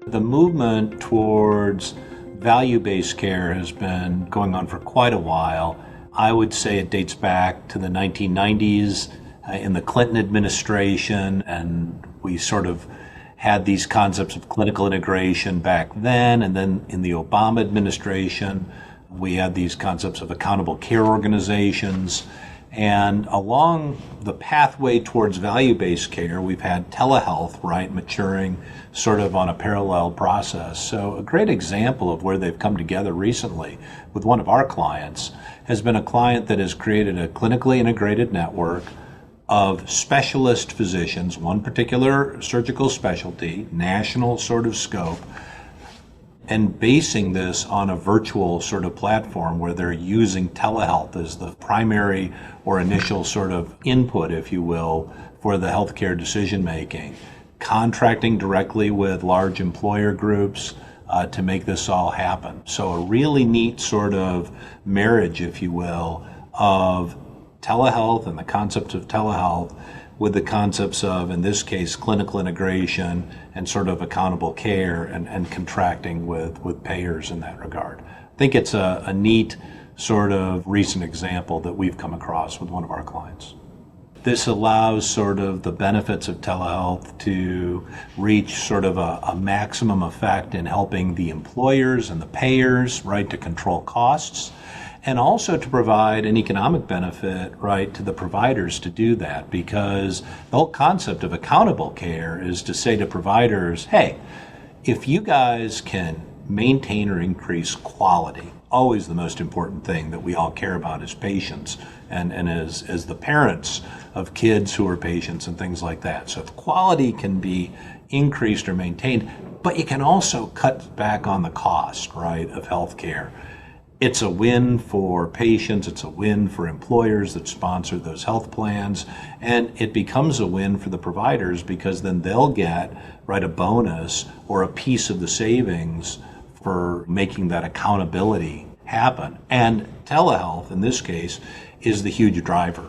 The movement towards value-based care has been going on for quite a while. I would say it dates back to the 1990s in the Clinton administration, and we sort of had these concepts of clinical integration back then, and then in the Obama administration, we had these concepts of accountable care organizations. And along the pathway towards value-based care, we've had telehealth, right, maturing sort of on a parallel process. So a great example of where they've come together recently with one of our clients has been a client that has created a clinically integrated network of specialist physicians, one particular surgical specialty, national sort of scope, and basing this on a virtual sort of platform where they're using telehealth as the primary or initial sort of input, if you will, for the healthcare decision making, contracting directly with large employer groups to make this all happen. So a really neat sort of marriage, if you will, of telehealth and the concepts of telehealth with the concepts of, in this case, clinical integration and sort of accountable care and contracting with payers in that regard. I think it's a neat sort of recent example that we've come across with one of our clients. This allows sort of the benefits of telehealth to reach sort of a maximum effect in helping the employers and the payers, right, to control costs, and also to provide an economic benefit, right, to the providers to do that, because the whole concept of accountable care is to say to providers, hey, if you guys can maintain or increase quality, always the most important thing that we all care about as patients and as the parents of kids who are patients and things like that. So if quality can be increased or maintained, but you can also cut back on the cost, right, of healthcare. It's a win for patients, it's a win for employers that sponsor those health plans, and it becomes a win for the providers because then they'll get, right, a bonus or a piece of the savings for making that accountability happen. And telehealth, in this case, is the huge driver.